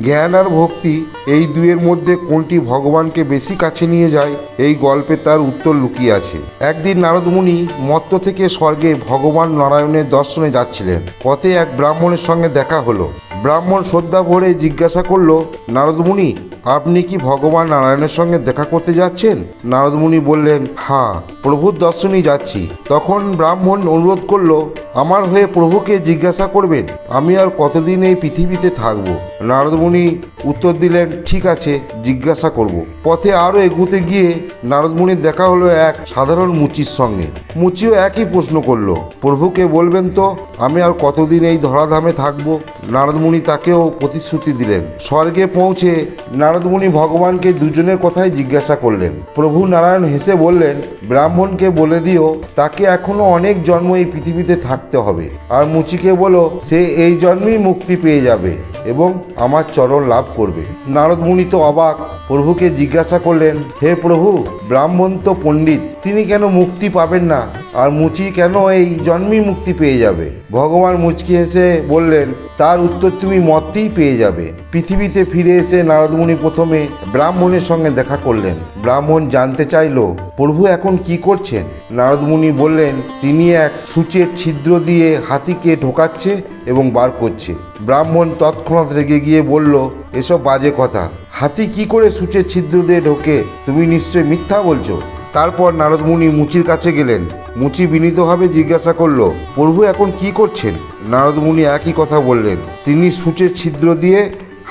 জ্ঞান আর ভক্তি এই দুয়ের মধ্যে কোনটি ভগবানকে বেশি কাছে নিয়ে যায়, এই গল্পে তার উত্তর লুকিয়ে আছে। একদিন নারদ মুনি মর্ত্য থেকে স্বর্গে ভগবান নারায়ণের দর্শনে যাচ্ছিলেন। পথে এক ব্রাহ্মণের সঙ্গে দেখা হলো। ব্রাহ্মণ শ্রদ্ধা ভরে জিজ্ঞাসা করলো, নারদ মুনি, আপনি কি ভগবান নারায়ণের সঙ্গে দেখা করতে যাচ্ছেন? নারদ মুনি বললেন, হ্যাঁ, প্রভুর দর্শনেই যাচ্ছি। তখন ব্রাহ্মণ অনুরোধ করলো, আমার হয়ে প্রভুকে জিজ্ঞাসা করবেন, আমি আর কতদিন এই পৃথিবীতে থাকব? নারদ মুনি উত্তর দিলেন, ঠিক আছে, জিজ্ঞাসা করব। পথে আরও এগুতে গিয়ে নারদ মুনির দেখা হলো এক সাধারণ মুচির সঙ্গে। মুচিও একই প্রশ্ন করলো, প্রভুকে বলবেন তো, আমি আর কতদিন এই ধরাধামে থাকব? নারদ মুনি তাকেও প্রতিশ্রুতি দিলেন। স্বর্গে পৌঁছে নারদ মুনি ভগবানকে দুজনের কথাই জিজ্ঞাসা করলেন। প্রভু নারায়ণ হেসে বললেন, ব্রাহ্মণকে বলে দিও তাকে এখনো অনেক জন্ম এই পৃথিবীতে থাকতে হবে, আর মুচিকে বলো সে এই জন্মেই মুক্তি পেয়ে যাবে এবং আমার চরণ লাভ করবে। নারদ মুনি তো অবাক, প্রভুকে জিজ্ঞাসা করলেন, হে প্রভু, ব্রাহ্মণ তো পণ্ডিত, তিনি কেন মুক্তি পাবেন না, আর মুচি কেন এই জন্মেই মুক্তি পেয়ে যাবে? ভগবান মুচকি হেসে বললেন, তার উত্তর তুমি মর্তেই পেয়ে যাবে। পৃথিবীতে ফিরে এসে নারদ মুনি প্রথমে ব্রাহ্মণের সঙ্গে দেখা করলেন। ব্রাহ্মণ জানতে চাইল, প্রভু এখন কি করছেন? নারদ মুনি বললেন, তিনি এক সূচের ছিদ্র দিয়ে হাতিকে ঢোকাচ্ছে এবং বার করছে। ব্রাহ্মণ তৎক্ষণাৎ রেগে গিয়ে বলল, এসব বাজে কথা, হাতি কি করে সূচের ছিদ্র দিয়ে ঢোকে? তুমি নিশ্চয় মিথ্যা বলছো। তারপর নারদ মুনি মুচির কাছে গেলেন। মুচি বিনীতভাবে জিজ্ঞাসা করলো, প্রভু এখন কি করছেন? নারদ মুনি একই কথা বললেন, তিনি সূচের ছিদ্র দিয়ে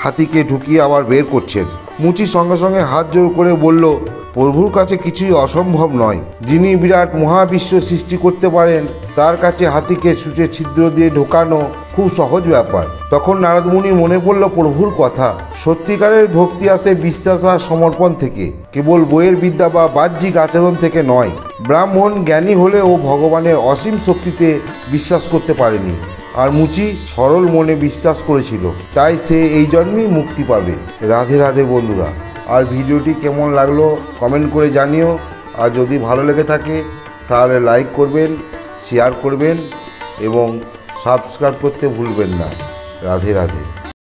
হাতিকে ঢুকিয়ে আবার বের করছেন। মুচি সঙ্গে সঙ্গে হাত জোর করে বলল, প্রভুর কাছে কিছুই অসম্ভব নয়। যিনি বিরাট মহাবিশ্ব সৃষ্টি করতে পারেন, তার কাছে হাতিকে সূচের ছিদ্র দিয়ে ঢোকানো খুব সহজ ব্যাপার। তখন নারদ মুনি মনে পড়ল প্রভুর কথা। সত্যিকারের ভক্তি আসে বিশ্বাস আর সমর্পণ থেকে, কেবল বইয়ের বিদ্যা বা বাহ্যিক আচরণ থেকে নয়। ব্রাহ্মণ জ্ঞানী হলেও ভগবানের অসীম শক্তিতে বিশ্বাস করতে পারেনি, আর মুচি সরল মনে বিশ্বাস করেছিল, তাই সে এই জন্মেই মুক্তি পাবে। রাধে রাধে বন্ধুরা। আর ভিডিওটি কেমন লাগলো কমেন্ট করে জানিও, আর যদি ভালো লেগে থাকে তাহলে লাইক করবেন, শেয়ার করবেন এবং সাবস্ক্রাইব করতে ভুলবেন না। রাধে রাধে।